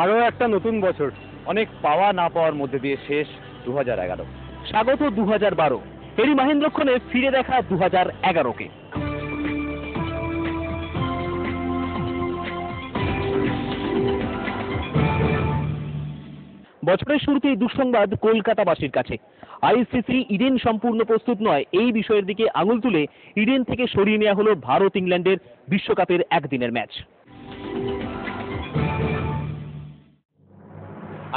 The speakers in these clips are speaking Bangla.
আরও একটা নতুন বছর, অনেক পাওয়া না পাওয়ার মধ্যে দিয়ে শেষ 2011। স্বাগত 2012, এরই মাহেন্দ্রক্ষণে ফিরে দেখা 2011কে। বছরের শুরুতেই দুঃসংবাদ কলকাতাবাসীর কাছে। আইসিসি ইডেন সম্পূর্ণ প্রস্তুত নয়, এই বিষয়ের দিকে আঙুল তুলে ইডেন থেকে সরিয়ে নেওয়া হলো ভারত ইংল্যান্ডের বিশ্বকাপের একদিনের ম্যাচ।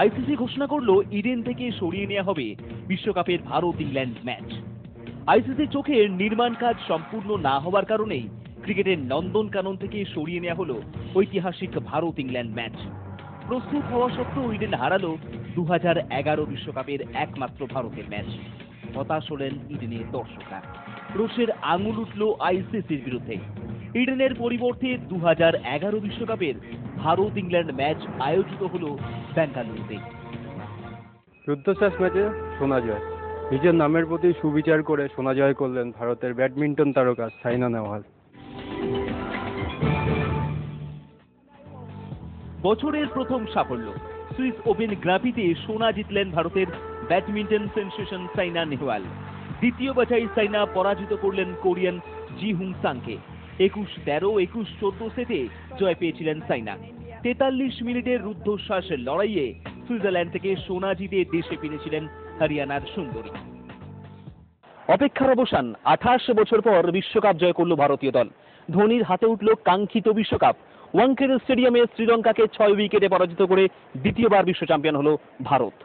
আইসিসি ঘোষণা করলো ইডেন থেকে সরিয়ে নেওয়া হবে বিশ্বকাপের ভারত ইংল্যান্ড ম্যাচ। আইসিসির চোখে নির্মাণ কাজ সম্পূর্ণ না হওয়ার কারণেই ক্রিকেটের নন্দনকানন থেকে সরিয়ে নেওয়া হলো ঐতিহাসিক ভারত ইংল্যান্ড ম্যাচ। প্রস্তুত হওয়া সত্ত্বেও ইডেন হারালো 2011 বিশ্বকাপের একমাত্র ভারতের ম্যাচ। হতাশ হলেন ইডেনের দর্শকরা, রোষের আঙুল উঠল আইসিসির বিরুদ্ধে। ইডেনের পরিবর্তে 2011 বিশ্বকাপের ভারত ইংল্যান্ড ম্যাচ আয়োজিত হলো বেঙ্গালুরুতে। রুদ্ধশ্বাস ম্যাচে সোনা জয়, নিজের নামের প্রতি সুবিচার করে সোনা জয় করলেন ভারতের ব্যাডমিন্টন তারকা সাইনা নেহওয়াল। বছরের প্রথম সাফল্য, সুইস ওপেন গ্রাঁ-প্রিতে সোনা জিতলেন ভারতের ব্যাডমিন্টন সেনসেশন সাইনা নেহওয়াল। দ্বিতীয় বাছাই সাইনা পরাজিত করলেন কোরিয়ান জি হুং সাংকে। 21-13, 21-14 সেটে জয় পেয়েছিলেন সাইনা। 43 মিনিটের রুদ্ধশ্বাস লড়াইয়ে সুইজারল্যান্ড থেকে সোনা জিতে দেশে ফিরেছিলেন হরিয়ানার সুন্দরী। অপেক্ষার অবসান, 28 বছর পর বিশ্বকাপ জয় করল ভারতীয় দল। ধোনির হাতে উঠল কাঙ্ক্ষিত বিশ্বকাপ। ওয়াংখেড়ে স্টেডিয়ামে শ্রীলঙ্কাকে 6 উইকেটে পরাজিত করে দ্বিতীয়বার বিশ্ব চ্যাম্পিয়ন হল ভারত।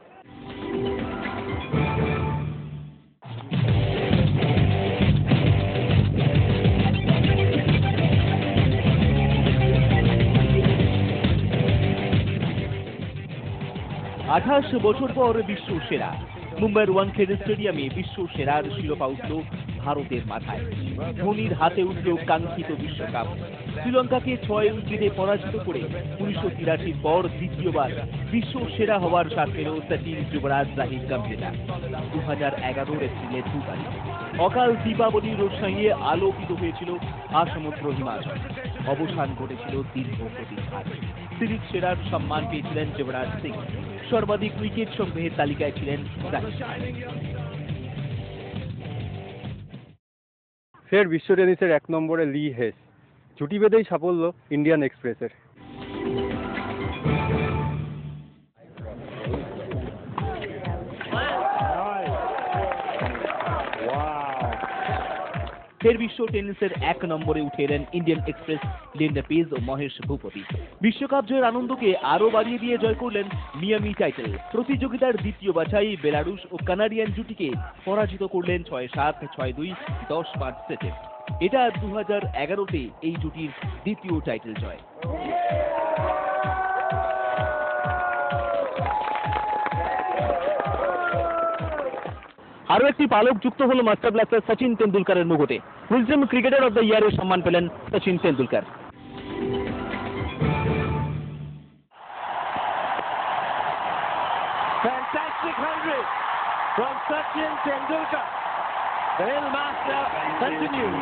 আঠাশ বছর পর বিশ্ব সেরা, মুম্বাইয়ের ওয়াংখেড়ে স্টেডিয়ামে বিশ্ব সেরার শিরোপা উঠল ভারতের মাথায়। ধোনির হাতে উঠল কাঙ্ক্ষিত বিশ্বকাপ। শ্রীলঙ্কাকে 6 উইকেটে পরাজিত করে 1983 পর দ্বিতীয়বার বিশ্ব সেরা হওয়ার স্বাদ পেল সচিন, যুবরাজ, রাহিত, গাম্ভীরা। 2011 এপ্রিলের 2 তারিখ অকাল দীপাবলির রোশনাইয়ে আলোকিত হয়েছিল আসমুদ্র হিমাচল। অবসান ঘটেছিল দীর্ঘ প্রতীক্ষার। সিরিজ সেরার সম্মান পেয়েছিলেন যুবরাজ সিং। সর্বাধিক উইকেট সংগ্রহের তালিকায় ছিলেন রাহিত। ফের বিশ্ব টেনিসের 1 নম্বরে লি হেস, জুটি বেঁধেই সাফল্য ইন্ডিয়ান এক্সপ্রেসের। ফের বিশ্ব টেনিসের 1 নম্বরে উঠে এলেন ইন্ডিয়ান এক্সপ্রেস লিন্ডা পেজ ও মহেশ ভূপতি। বিশ্বকাপ জয়ের আনন্দকে আরো বাড়িয়ে দিয়ে জয় করলেন মিয়ামি টাইটেল। প্রতিযোগিতার দ্বিতীয় বাছাই বেলারুশ ও কানাডিয়ান জুটিকে পরাজিত করলেন 6-7, 6-2, 10-5 সেটে। এটা 2011-তে এই জুটির দ্বিতীয় টাইটেল জয়। আরো একটি পালক যুক্ত হলো মাস্টার ব্লাস্টার সচিন তেন্ডুলকারের মুকুটে। উইজডম ক্রিকেটার অফ দ্য ইয়ারের সম্মান পেলেন Sachin Tendulkar. Fantastic 100 from Sachin Tendulkar. The hill master continues.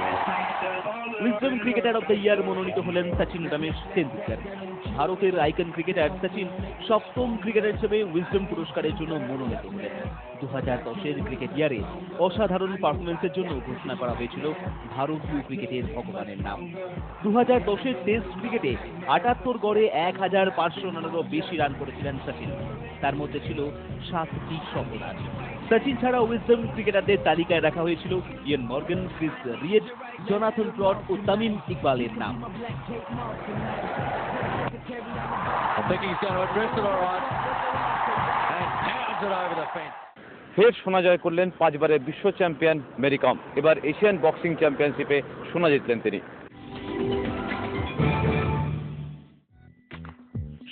Wisden cricketer of the year মনোনীত হলেন সচিন রমেশ তেন্ডুলকর। ভারতের আইকন ক্রিকেটার সচিন 7ম ক্রিকেটার হিসেবে উইজডম পুরস্কারের জন্য মনোনীত হলেন। 2010-এর ক্রিকেট ইয়ারে অসাধারণ পারফরমেন্সের জন্য ঘোষণা করা হয়েছিল ভারতীয় ক্রিকেটের ভগবানের নাম। 2010-এর টেস্ট ক্রিকেটে 78 গড়ে 1500 রানেরও বেশি রান করেছিলেন সচিন। তার মধ্যে ছিল 7টি শতরান। সচিন ছাড়া উইজডম ক্রিকেটারদের তালিকায় রাখা হয়েছিল Eoin Morgan, Chris Read, Jonathan Trott ও তামিম ইকবালের নাম। ফের সোনা জয় করলেন 5 বারের বিশ্ব চ্যাম্পিয়ন মেরি কম। এবার এশিয়ান বক্সিং চ্যাম্পিয়নশিপে সোনা জিতলেন তিনি।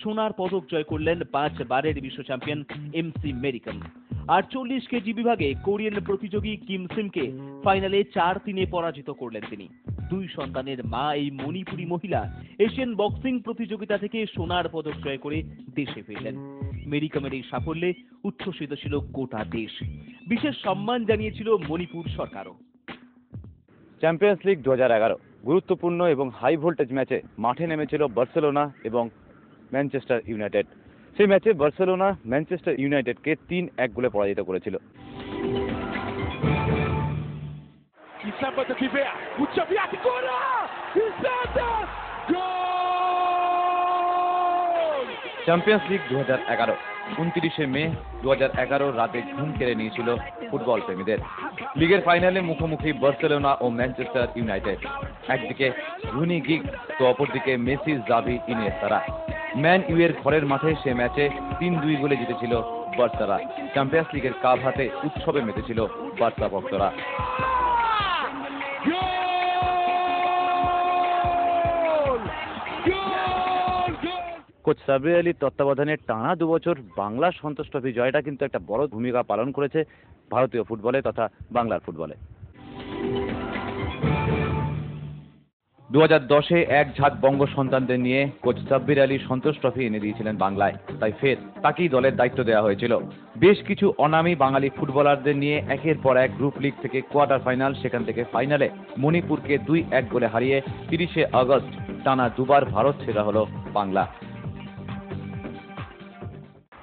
সোনার পদক জয় করলেন 5 বারের বিশ্ব চ্যাম্পিয়ন এমসি মেরি কম। 48 কেজি বিভাগে কোরিয়ান প্রতিযোগী কিম সিমকে ফাইনালে 4-3 পরাজিত করলেন তিনি। 2 সন্তানের মা এই মণিপুরী মহিলা এশিয়ান বক্সিং প্রতিযোগিতা থেকে সোনার পদক জয় করে দেশে ফিরলেন। মেরি কমের এই সাফল্যে উচ্ছ্বসিত ছিল গোটা দেশ। বিশেষ সম্মান জানিয়েছিল মণিপুর সরকারও। চ্যাম্পিয়ন্স লিগ 2011, গুরুত্বপূর্ণ এবং হাই ভোল্টেজ ম্যাচে মাঠে নেমেছিল বার্সেলোনা এবং ম্যানচেস্টার ইউনাইটেড। সেই ম্যাচে বার্সেলোনা ম্যানচেস্টার ইউনাইটেডকে 3-1 গোলে পরাজিত করেছিল। Il sabato da Kivea, Mucciabiati ancora! Il Santa! Gol! Champions league 2011 29 মে 2011 রাতে ঘুম কেড়ে নিয়েছিল ফুটবল প্রেমীদের। লিগের ফাইনালে মুখোমুখি বার্সেলোনা ও ম্যানচেস্টার ইউনাইটেড। একদিকে রুনি গিগ তো অপরদিকে মেসি, জাভি, ইনিয়েস্তারা। ম্যান ইউয়ের ঘরের মাঠে সে ম্যাচে 3-2 গোলে জিতেছিল বার্সারা। চ্যাম্পিয়ন্স লিগের কাপ হাতে উৎসবে মেতেছিল বার্সা ভক্তরা। কোচ সাব্বির আলীর তত্ত্বাবধানে টানা 2 বছর বাংলা সন্তোষ ট্রফি জয়টা কিন্তু একটা বড় ভূমিকা পালন করেছে ভারতীয় ফুটবলে তথা বাংলার ফুটবলে। 2010-এ এক ঝাঁক বঙ্গ সন্তানদের নিয়ে কোচ সাব্বির আলী সন্তোষ ট্রফি এনে দিয়েছিলেন বাংলায়। তাই ফের তাকেই দলের দায়িত্ব দেওয়া হয়েছিল। বেশ কিছু অনামী বাঙালি ফুটবলারদের নিয়ে একের পর এক গ্রুপ লিগ থেকে কোয়ার্টার ফাইনাল, সেখান থেকে ফাইনালে মণিপুরকে 2-1 গোলে হারিয়ে 30শে আগস্ট টানা দুবার ভারত ছেড়া হলো বাংলা।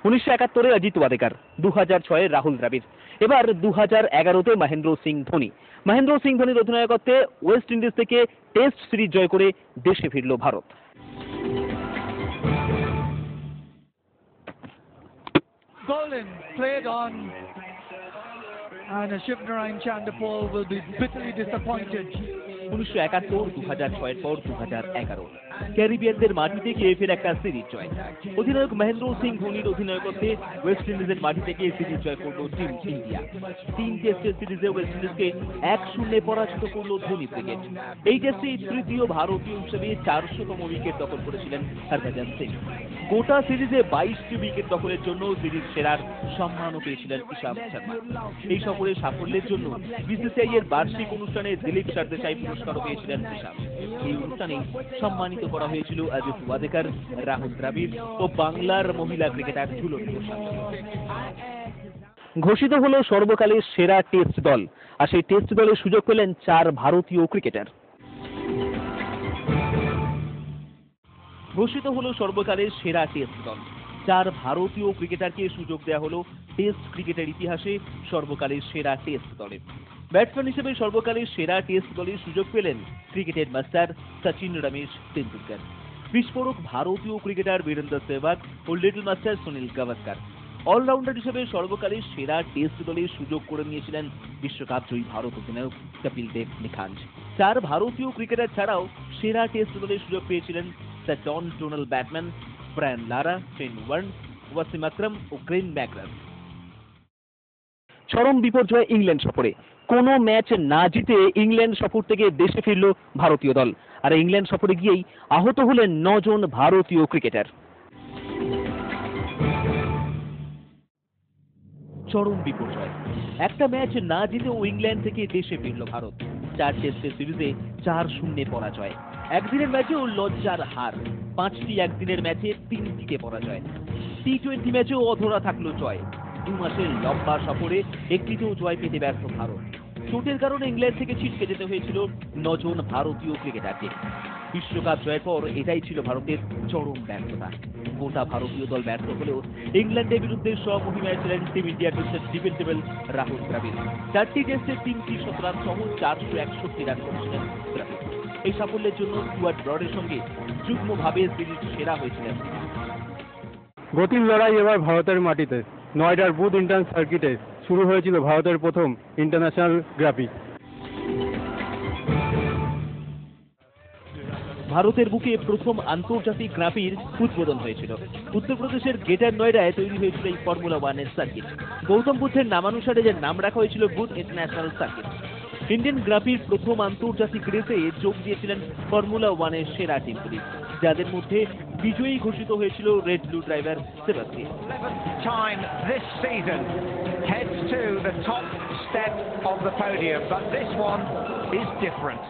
1971-এ অজিত ওয়াদেকার, 2006-এ রাহুল দ্রাবিড়, এবার 2011-তে মহেন্দ্র সিং ধোনি। মহেন্দ্র সিং ধোনির অধিনায়কত্বে ওয়েস্ট ইন্ডিজ থেকে টেস্ট সিরিজ জয় করে দেশে ফিরল Bharat. Golden played on, and Shivnarine Chandapal will be bitterly disappointed. 1971, 2006-এর পর 2011 ক্যারিবিয়ানদের মাটিতে গিয়ে ফের একটা সিরিজ জয়। অধিনায়ক মহেন্দ্র সিং ধোনির অধিনায়কত্বে ওয়েস্ট ইন্ডিজের মাটি থেকে সিরিজ জয় করল টিম ইন্ডিয়া। 3 টেস্টের সিরিজে ওয়েস্ট ইন্ডিজকে 1-0 পরাজিত করল ধোনি ব্রিগেড। এই টেস্টে তৃতীয় ভারতীয় হিসেবে 400তম উইকেট দখল করেছিলেন হরভজন সিং। গোটা সিরিজে 22টি উইকেট দখলের জন্য সিরিজ সেরার সম্মানও পেয়েছিলেন ইশান্ত শর্মা। এই সফরের সাফল্যের জন্য বিসিসিআই এর বার্ষিক অনুষ্ঠানে দিলীপ সরদেশাই পুরস্কারও পেয়েছিলেন ইশান্ত। এই অনুষ্ঠানে সম্মানিত করা হয়েছিল অজিত ওয়াদেকার, রাহুল দ্রাবিড় ও বাংলার মহিলা ক্রিকেটার ঝুলন গোস্বামী। ঘোষিত হলো সর্বকালের সেরা টেস্ট দল, আর সেই টেস্ট দলের সুযোগ পেলেন 4 ভারতীয় ক্রিকেটার। ঘোষিত হলো সর্বকালের সেরা টেস্ট দল, 4 ভারতীয় ক্রিকেটারকে সুযোগ দেওয়া হলো টেস্ট ক্রিকেটের ইতিহাসে সর্বকালের সেরা টেস্ট দলে। ব্যাটসম্যান হিসেবে সর্বকালের সেরা টেস্ট দলের সুযোগ পেলেন ক্রিকেটের মাস্টার সচিন রমেশ তেন্ডুলকর, বিস্ফোরক ভারতীয় ক্রিকেটার বীরেন্দ্র সেহবাগ ও little master Sunil Gavaskar. Allrounder হিসেবে সর্বকালের সেরা টেস্ট দলের সুযোগ করে নিয়েছিলেন বিশ্বকাপ জয়ী ভারত অধিনায়ক কপিল দেব নিখাঞ্জ। 4 ভারতীয় ক্রিকেটার ছাড়াও সেরা টেস্ট দলের সুযোগ পেয়েছিলেন sir John Donald Bradman, Brian Lara, Shane Warne, Wasim Akram ও গ্রেন ম্যাকগ্রাথ। চরম বিপর্যয় ইংল্যান্ড সফরে। কোনো ম্যাচ না জিতে ইংল্যান্ড সফর থেকে দেশে ফিরল ভারতীয় দল, আর ইংল্যান্ড সফরে গিয়েই আহত হলেন 9 জন ভারতীয় ক্রিকেটার। চরম বিপর্যয়, একটা ম্যাচ না জিতেও ইংল্যান্ড থেকে দেশে ফিরল ভারত। 4 টেস্টের সিরিজে 4-0 পরাজয়, একদিনের ম্যাচেও লজ্জার হার, 5টি একদিনের ম্যাচে 3টিতে পরাজয়। টি-20 ম্যাচেও অধরা থাকলো জয়। 2 মাসের লম্বা সফরে একটিতেও জয় পেতে ব্যর্থ ভারত। চোটের কারণে ইংল্যান্ড থেকে ছিটকে যেতে হয়েছিল 9 জন ভারতীয় ক্রিকেটারকে। বিশ্বকাপ জয়ের পর এটাই ছিল ভারতের চরম ব্যর্থতা। গোটা ভারতীয় দল ব্যর্থ হলেও ইংল্যান্ডের বিরুদ্ধে স্বমহিমায় ছিলেন টিম ইন্ডিয়া টেস্টের ডিফেন্ডেবল রাহুল দ্রাবিড়। 4টি টেস্টে 3টি শতরান সহ 461 রান করেছিলেন দ্রাবিড়। এই সাফল্যের জন্য স্টুয়ার্ট ব্রডের সঙ্গে যুগ্মভাবে সিরিজ সেরা হয়েছিলেন। গতির লড়াই এবার ভারতের মাটিতে। নয়ডার বুথ ইন্টার্ন সার্কিটে শুরু হয়েছিল ভারতের প্রথম ইন্টারন্যাশনাল গ্রাপি। ভারতের বুকে প্রথম আন্তর্জাতিক গ্রাফির উদ্বোধন হয়েছিল। উত্তরপ্রদেশের গ্রেটার নয়ডায় তৈরি হয়েছিল এই ফর্মুলা 1-এর সার্কিট। গৌতম বুদ্ধের নামানুসারে যার নাম রাখা হয়েছিল বুথ ইন্টারন্যাশনাল সার্কিট। ইন্ডিয়ান গ্রাফির প্রথম আন্তর্জাতিক রেসে যোগ দিয়েছিলেন ফর্মুলা 1-এর সেরা টিমগুলি, যাদের মধ্যে বিজয়ী ঘোষিত হয়েছিল red blue driver Sebastian. Time this season heads to the top step of the podium, but this one is different.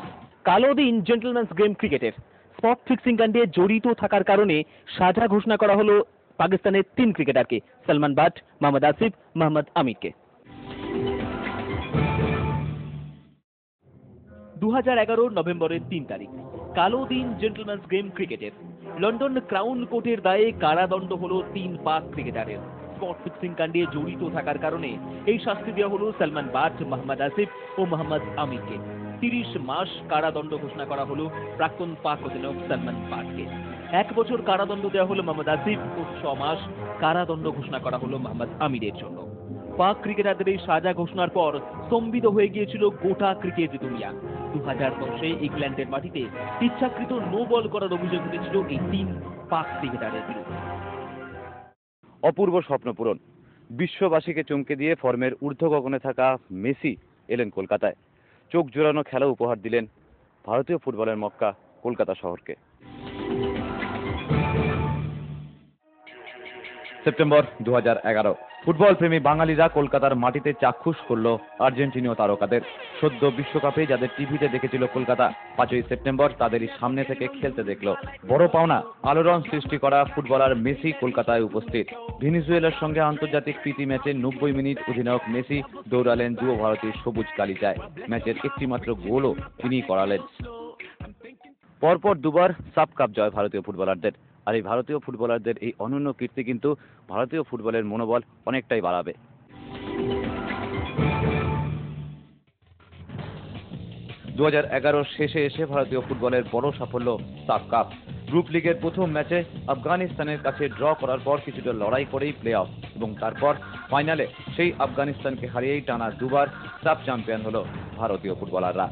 কালো দিন জেন্টলম্যানস গেম ক্রিকেটের। স্পট ফিক্সিং কাণ্ডে জড়িত থাকার কারণে সাজা ঘোষণা করা হলো পাকিস্তানের 3 ক্রিকেটারকে, সলমান বাট, মোহাম্মদ আসিফ, মোহাম্মদ আমিরকে। 2011 নভেম্বরের 3 তারিখ কালো দিন জেন্টলম্যানস গেম ক্রিকেটের লন্ডন ক্রাউন কোর্টের দায়ে কারাদণ্ড হলো 3 পাক ক্রিকেটারের স্পট ফিক্সিং কাণ্ডে জড়িত থাকার কারণে এই শাস্তি দেওয়া হলো সালমান বাট, মোহাম্মদ আসিফ ও মোহাম্মদ আমিরকে। 30 মাস কারাদণ্ড ঘোষণা করা হলো প্রাক্তন পাক অধিনায়ক সালমান বাটকে। 1 বছর কারাদণ্ড দেওয়া হলো মোহাম্মদ আসিফ ও 6 মাস কারাদণ্ড ঘোষণা করা হলো মোহাম্মদ আমিরের জন্য। পাক ক্রিকেটারদের এই সাজা ঘোষণার পর স্তম্ভিত হয়ে গিয়েছিল গোটা ক্রিকেট দুনিয়া। 2010-এ ইংল্যান্ডের মাটিতে ইচ্ছাকৃত নো বল করার অভিযোগ উঠেছিল এই 3 পাক ক্রিকেটারের বিরুদ্ধে। অপূর্ব স্বপ্ন পূরণ, বিশ্ববাসীকে চমকে দিয়ে ফর্মের ঊর্ধ্ব গগনে থাকা মেসি এলেন কলকাতায়। চোখ জোড়ানো খেলা উপহার দিলেন ভারতীয় ফুটবলের মক্কা কলকাতা শহরকে। সেপ্টেম্বর 2011 ফুটবল প্রেমী বাঙালিরা কলকাতার মাটিতে চাক্ষুষ করলো আর্জেন্টিনীয় তারকাদের। সদ্য বিশ্বকাপে যাদের টিভিতে দেখেছিল কলকাতা, 5ই সেপ্টেম্বর তাদেরই সামনে থেকে খেলতে দেখলো। বড় পাওনা, আলোড়ন সৃষ্টি করা ফুটবলার মেসি কলকাতায় উপস্থিত। ভেনিজুয়েলার সঙ্গে আন্তর্জাতিক প্রীতি ম্যাচে 90 মিনিট অধিনায়ক মেসি দৌড়ালেন যুব ভারতীর সবুজ কালিচায়। ম্যাচের একটিমাত্র গোলও তিনিই করালেন। পরপর দুবার সাব কাপ জয় ভারতীয় ফুটবলারদের। আর এই ভারতীয় ফুটবলারদের এই অনন্য কীর্তি কিন্তু ভারতীয় ফুটবলের মনোবল অনেকটাই বাড়াবে। 2011 শেষে এসে ভারতীয় ফুটবলের বড় সাফল্য সাব কাপ। গ্রুপ লিগের প্রথম ম্যাচে আফগানিস্তানের কাছে ড্র করার পর কিছুটা লড়াই করেই প্লে অফ এবং তারপর ফাইনালে সেই আফগানিস্তানকে হারিয়েই টানা দুবার সাব চ্যাম্পিয়ন হলো ভারতীয় ফুটবলাররা।